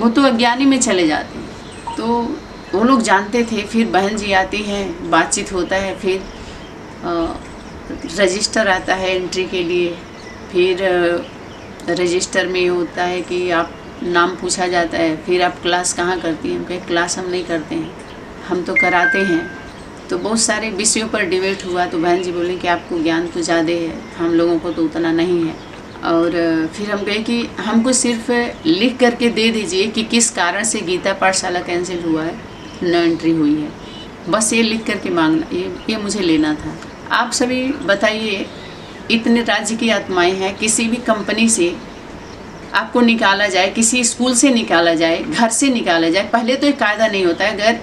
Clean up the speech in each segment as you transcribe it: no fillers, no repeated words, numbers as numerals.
वो तो अज्ञानी में चले जाते हैं। तो वो लोग जानते थे। फिर बहन जी आती हैं, बातचीत होता है, फिर रजिस्टर आता है एंट्री के लिए। फिर रजिस्टर में होता है कि आप नाम पूछा जाता है, फिर आप क्लास कहाँ करती हैं। हम कहे क्लास हम नहीं करते हैं, हम तो कराते हैं। तो बहुत सारे विषयों पर डिबेट हुआ। तो बहन जी बोले कि आपको ज्ञान तो ज़्यादा है, हम लोगों को तो उतना नहीं है। और फिर हम कहे कि हमको सिर्फ लिख करके दे दीजिए कि किस कारण से गीता पाठशाला कैंसिल हुआ है, न एंट्री हुई है, बस ये लिख करके मांगना, ये मुझे लेना था। आप सभी बताइए, इतने राज्य की आत्माएं हैं, किसी भी कंपनी से आपको निकाला जाए, किसी स्कूल से निकाला जाए, घर से निकाला जाए, पहले तो एक कायदा नहीं होता है। अगर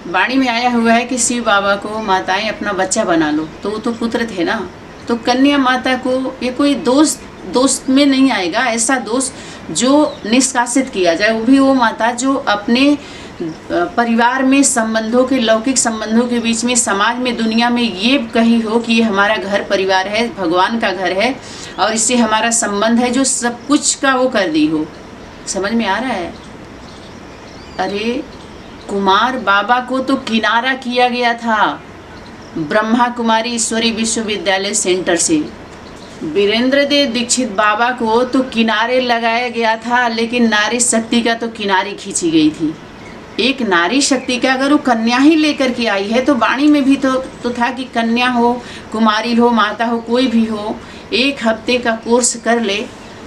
वाणी में आया हुआ है कि शिव बाबा को माताएं अपना बच्चा बना लो, तो वो तो पुत्र थे ना। तो कन्या माता को ये कोई दोस्त में नहीं आएगा, ऐसा दोस्त जो निष्कासित किया जाए, वो भी वो माता जो अपने परिवार में संबंधों के, लौकिक संबंधों के बीच में, समाज में, दुनिया में ये कही हो कि ये हमारा घर परिवार है, भगवान का घर है और इससे हमारा संबंध है, जो सब कुछ का वो कर दी हो। समझ में आ रहा है? अरे कुमार बाबा को तो किनारा किया गया था ब्रह्मा कुमारी ईश्वरी विश्वविद्यालय सेंटर से। वीरेंद्र देव दीक्षित बाबा को तो किनारे लगाया गया था, लेकिन नारी शक्ति का तो किनारी खींची गई थी। एक नारी शक्ति का अगर वो कन्या ही लेकर के आई है, तो वाणी में भी तो था कि कन्या हो, कुमारी हो, माता हो, कोई भी हो, 1 हफ्ते का कोर्स कर ले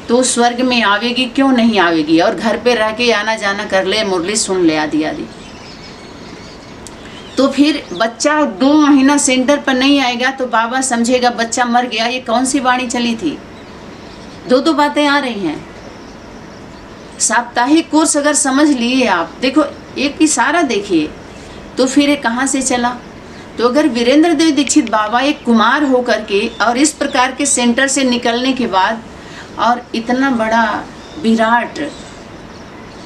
तो स्वर्ग में आवेगी, क्यों नहीं आवेगी। और घर पे रह के आना जाना कर ले, मुरली सुन ले, आदि आदि। तो फिर बच्चा 2 महीना सेंटर पर नहीं आएगा तो बाबा समझेगा बच्चा मर गया। ये कौन सी वाणी चली थी? 2 बातें आ रही हैं। साप्ताहिक कोर्स अगर समझ लिए आप, देखो एक इशारा देखिए, तो फिर ये कहाँ से चला। तो अगर वीरेंद्र देव दीक्षित बाबा एक कुमार होकर के और इस प्रकार के सेंटर से निकलने के बाद और इतना बड़ा विराट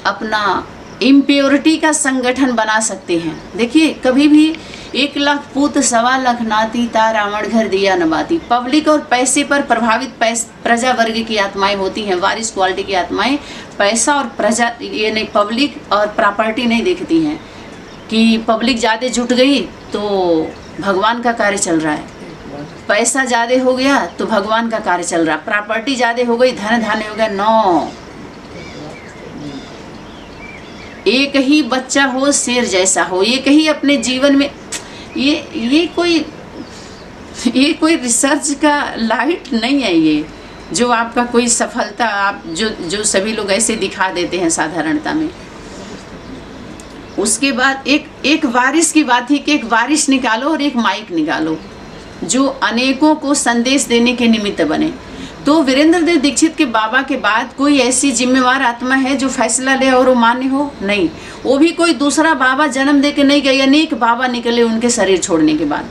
अपना इम्प्योरिटी का संगठन बना सकते हैं। देखिए कभी भी 1 लाख पूत 1.25 लाख नाती ता रावण घर दिया न बाती। पब्लिक और पैसे पर प्रभावित प्रजा वर्ग की आत्माएं होती हैं, वारिस क्वालिटी की आत्माएं पैसा और प्रजा, ये नहीं, पब्लिक और प्रॉपर्टी नहीं देखती हैं कि पब्लिक ज़्यादा जुट गई तो भगवान का कार्य चल रहा है, पैसा ज़्यादा हो गया तो भगवान का कार्य चल रहा है, प्रॉपर्टी ज़्यादा हो गई, धन धान्य हो गया। नो, एक ही बच्चा हो शेर जैसा हो, एक ही अपने जीवन में, ये कोई रिसर्च का लाइट नहीं है ये, जो आपका कोई सफलता आप जो सभी लोग ऐसे दिखा देते हैं साधारणता में। उसके बाद एक वारिस की बात थी कि एक वारिस निकालो और एक माइक निकालो जो अनेकों को संदेश देने के निमित्त बने। तो वीरेंद्र देव दीक्षित के बाबा के बाद कोई ऐसी जिम्मेवार आत्मा है जो फैसला ले और वो मान्य हो? नहीं। वो भी कोई दूसरा बाबा जन्म दे के नहीं गए, अनेक बाबा निकले उनके शरीर छोड़ने के बाद।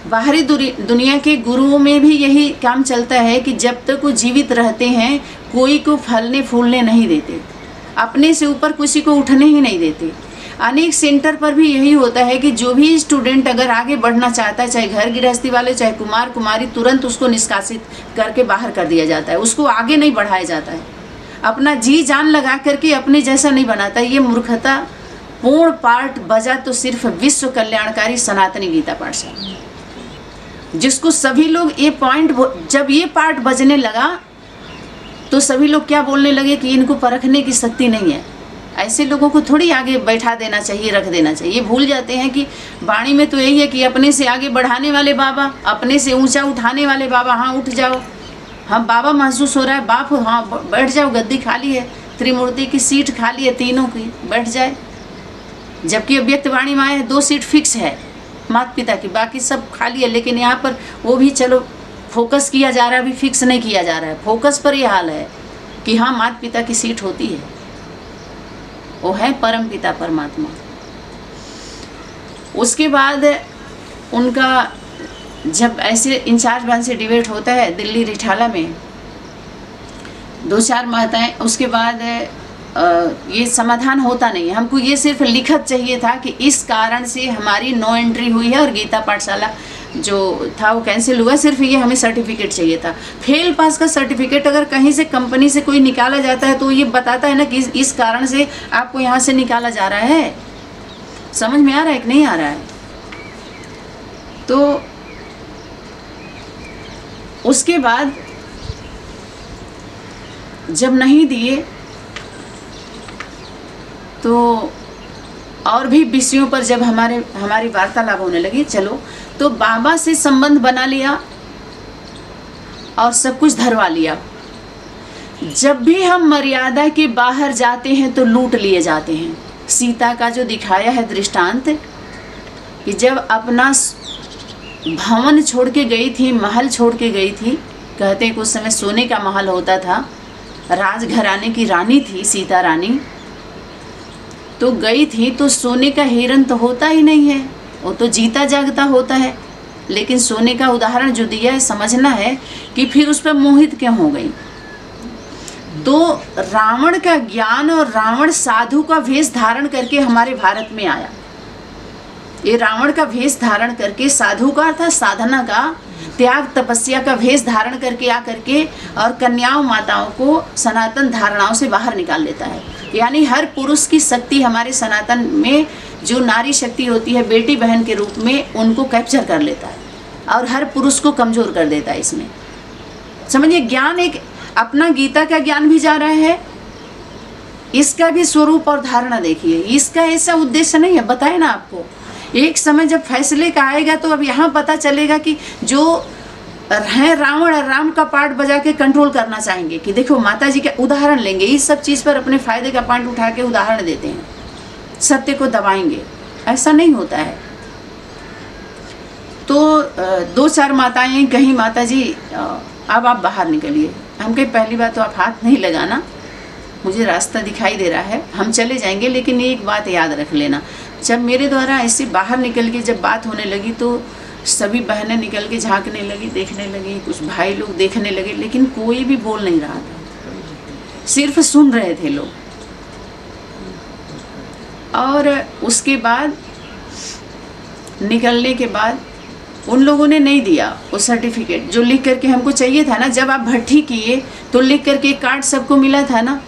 बाहरी दुनिया के गुरुओं में भी यही काम चलता है कि जब तक वो जीवित रहते हैं कोई को फलने फूलने नहीं देते, अपने से ऊपर किसी को उठने ही नहीं देते। अनेक सेंटर पर भी यही होता है कि जो भी स्टूडेंट अगर आगे बढ़ना चाहता है, चाहे घर गृहस्थी वाले चाहे कुमार कुमारी, तुरंत उसको निष्कासित करके बाहर कर दिया जाता है, उसको आगे नहीं बढ़ाया जाता है, अपना जी जान लगा करके अपने जैसा नहीं बनाता। ये मूर्खता पूर्ण पाठ बजा तो सिर्फ विश्व कल्याणकारी सनातनी गीता पाठशाला, जिसको सभी लोग ये पॉइंट, जब ये पाठ बजने लगा तो सभी लोग क्या बोलने लगे कि इनको परखने की शक्ति नहीं है। ऐसे लोगों को थोड़ी आगे बैठा देना चाहिए, रख देना चाहिए। भूल जाते हैं कि वाणी में तो यही है कि अपने से आगे बढ़ाने वाले बाबा, अपने से ऊंचा उठाने वाले बाबा, हाँ उठ जाओ, हाँ बाबा महसूस हो रहा है, बाप हाँ बैठ जाओ, गद्दी खाली है, त्रिमूर्ति की सीट खाली है, तीनों की बैठ जाए। जबकि अव्यक्त वाणी में आए 2 सीट फिक्स है माता पिता की, बाकी सब खाली है। लेकिन यहाँ पर वो भी चलो फोकस किया जा रहा है, अभी फिक्स नहीं किया जा रहा है। फोकस पर ये हाल है कि हाँ माता पिता की सीट होती है, वो है परम पिता परमात्मा। उसके बाद उनका जब ऐसे इंचार्ज बहन से डिबेट होता है दिल्ली रिठाला में 2-4 माताएं, उसके बाद ये समाधान होता नहीं है। हमको ये सिर्फ लिखत चाहिए था कि इस कारण से हमारी नो एंट्री हुई है और गीता पाठशाला जो था वो कैंसिल हुआ, सिर्फ ये हमें सर्टिफिकेट चाहिए था। फेल पास का सर्टिफिकेट अगर कहीं से कंपनी से कोई निकाला जाता है तो ये बताता है ना कि इस कारण से आपको यहाँ से निकाला जा रहा है। समझ में आ रहा है कि नहीं आ रहा है? तो उसके बाद जब नहीं दिए तो और भी विषयों पर जब हमारी वार्तालाप होने लगी, चलो तो बाबा से संबंध बना लिया और सब कुछ धरवा लिया। जब भी हम मर्यादा के बाहर जाते हैं तो लूट लिए जाते हैं। सीता का जो दिखाया है दृष्टांत कि जब अपना भवन छोड़ के गई थी, महल छोड़ के गई थी, कहते हैं कि उस समय सोने का महल होता था, राजघराने की रानी थी सीता रानी, तो गई थी तो सोने का हिरन तो होता ही नहीं है, वो तो जीता जागता होता है। लेकिन सोने का उदाहरण जो दिया है, समझना है कि फिर उस पर मोहित क्यों हो गई। तो रावण का ज्ञान और रावण साधु का वेश धारण करके हमारे भारत में आया। ये रावण का वेश धारण करके, साधु का अर्थात साधना का, त्याग तपस्या का वेश धारण करके आकर के और कन्याओं माताओं को सनातन धारणाओं से बाहर निकाल लेता है। यानी हर पुरुष की शक्ति हमारे सनातन में जो नारी शक्ति होती है बेटी बहन के रूप में, उनको कैप्चर कर लेता है और हर पुरुष को कमज़ोर कर देता है। इसमें समझिए, ज्ञान एक अपना गीता का ज्ञान भी जा रहा है, इसका भी स्वरूप और धारणा देखिए। इसका ऐसा उद्देश्य नहीं है, बताए ना आपको, एक समय जब फैसले का आएगा तो अब यहाँ पता चलेगा कि जो हैं रावण राम का पार्ट बजा के कंट्रोल करना चाहेंगे कि देखो माता जी का उदाहरण लेंगे, इस सब चीज़ पर अपने फायदे का पॉइंट उठा के उदाहरण देते हैं, सत्य को दबाएंगे। ऐसा नहीं होता है। तो दो चार माताएं कहीं, माता जी अब आप बाहर निकलिए। हम कहीं पहली बात तो आप हाथ नहीं लगाना, मुझे रास्ता दिखाई दे रहा है, हम चले जाएंगे, लेकिन एक बात याद रख लेना। जब मेरे द्वारा ऐसे बाहर निकल के जब बात होने लगी तो सभी बहनें निकल के झांकने लगी, देखने लगी, कुछ भाई लोग देखने लगे, लेकिन कोई भी बोल नहीं रहा था, सिर्फ सुन रहे थे लोग। और उसके बाद निकलने के बाद उन लोगों ने नहीं दिया वो सर्टिफिकेट जो लिख करके हमको चाहिए था ना। जब आप भट्ठी किए तो लिख करके कार्ड सबको मिला था ना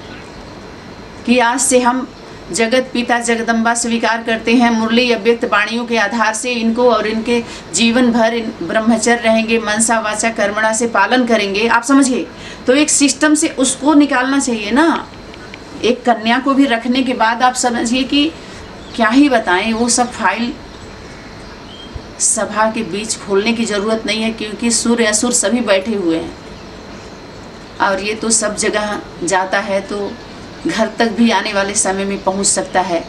कि आज से हम जगत पिता जगदम्बा स्वीकार करते हैं, मुरली अव्यक्त वाणियों के आधार से इनको और इनके जीवन भर ब्रह्मचर्य रहेंगे, मनसा वाचा कर्मणा से पालन करेंगे। आप समझिए, तो एक सिस्टम से उसको निकालना चाहिए ना। एक कन्या को भी रखने के बाद आप समझिए कि क्या ही बताएं, वो सब फाइल सभा के बीच खोलने की ज़रूरत नहीं है, क्योंकि सूर्य असुर सभी बैठे हुए हैं और ये तो सब जगह जाता है, तो घर तक भी आने वाले समय में पहुंच सकता है।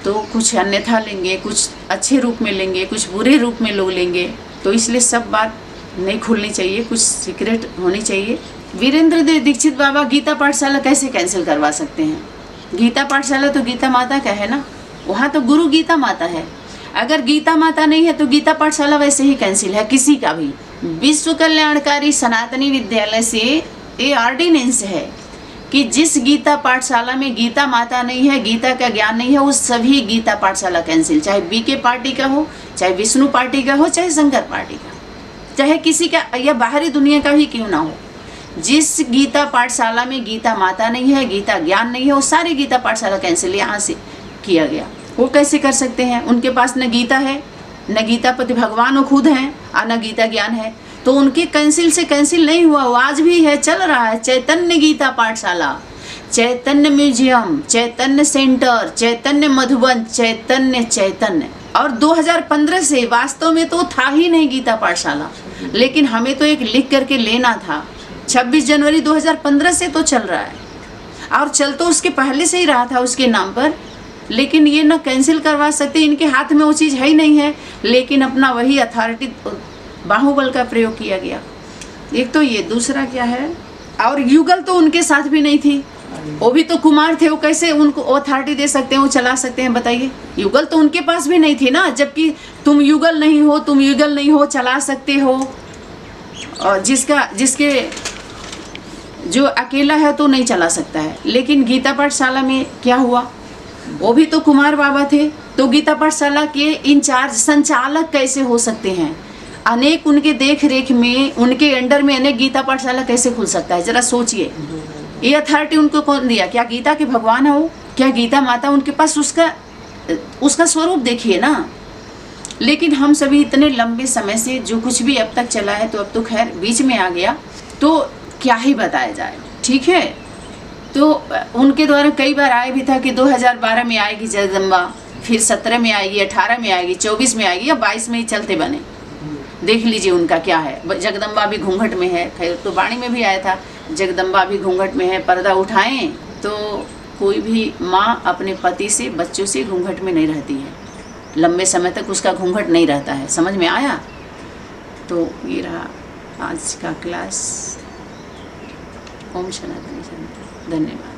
तो कुछ अन्यथा लेंगे, कुछ अच्छे रूप में लेंगे, कुछ बुरे रूप में लोग लेंगे, तो इसलिए सब बात नहीं खुलनी चाहिए, कुछ सीक्रेट होनी चाहिए। वीरेंद्र दीक्षित बाबा गीता पाठशाला कैसे कैंसिल करवा सकते हैं? गीता पाठशाला तो गीता माता का है ना, वहाँ तो गुरु गीता माता है। अगर गीता माता नहीं है तो गीता पाठशाला वैसे ही कैंसिल है, किसी का भी। विश्व कल्याणकारी सनातनी विद्यालय से ये ऑर्डिनेंस है कि जिस गीता पाठशाला में गीता माता नहीं है, गीता का ज्ञान नहीं है, उस सभी गीता पाठशाला कैंसिल, चाहे बीके पार्टी का हो, चाहे विष्णु पार्टी का हो, चाहे शंकर पार्टी का, चाहे किसी का या बाहरी दुनिया का भी क्यों ना हो। जिस गीता पाठशाला में गीता माता नहीं है, गीता ज्ञान नहीं है, वो सारी गीता पाठशाला कैंसिल यहाँ से किया गया। वो कैसे कर सकते हैं? उनके पास न गीता है, न गीता पति भगवान वो खुद हैं, और न गीता ज्ञान है, तो उनके कैंसिल से कैंसिल नहीं हुआ, वो आज भी है, चल रहा है। चैतन्य गीता पाठशाला, चैतन्य म्यूजियम, चैतन्य सेंटर, चैतन्य मधुबन, चैतन्य। और 2015 से वास्तव में तो था ही नहीं गीता पाठशाला, लेकिन हमें तो एक लिख करके लेना था। 26 जनवरी 2015 से तो चल रहा है, और चल तो उसके पहले से ही रहा था उसके नाम पर, लेकिन ये ना कैंसिल करवा सकते, इनके हाथ में वो चीज़ है ही नहीं है। लेकिन अपना वही अथॉरिटी, बाहुबल का प्रयोग किया गया। एक तो ये, दूसरा क्या है, और युगल तो उनके साथ भी नहीं थी, वो भी तो कुमार थे, वो कैसे उनको अथॉरिटी दे सकते हैं, वो चला सकते हैं? बताइए। युगल तो उनके पास भी नहीं थी ना, जबकि तुम युगल नहीं हो, चला सकते हो। और जिसके जो अकेला है तो नहीं चला सकता है। लेकिन गीता पाठशाला में क्या हुआ, वो भी तो कुमार बाबा थे, तो गीता पाठशाला के इंचार्ज संचालक कैसे हो सकते हैं? अनेक उनके देख रेख में, उनके अंडर में अनेक गीता पाठशाला कैसे खुल सकता है? जरा सोचिए। ये अथॉरिटी उनको कौन दिया? क्या गीता के भगवान है वो? क्या गीता माता उनके पास? उसका स्वरूप देखिए ना। लेकिन हम सभी इतने लंबे समय से जो कुछ भी अब तक चला है, तो अब तो खैर बीच में आ गया, तो क्या ही बताया जाए, ठीक है। तो उनके द्वारा कई बार आया भी था कि 2012 में आएगी जगदम्बा, फिर 17 में आएगी, 18 में आएगी, 24 में आएगी, या 22 में ही चलते बने। देख लीजिए उनका क्या है। जगदम्बा भी घूंघट में है, खैर तो वाणी में भी आया था, जगदम्बा भी घूंघट में है, पर्दा उठाएं। तो कोई भी माँ अपने पति से, बच्चों से घूंघट में नहीं रहती है, लंबे समय तक उसका घूंघट नहीं रहता है। समझ में आया? तो ये रहा आज का क्लास। ओम सनातन धन्यवाद।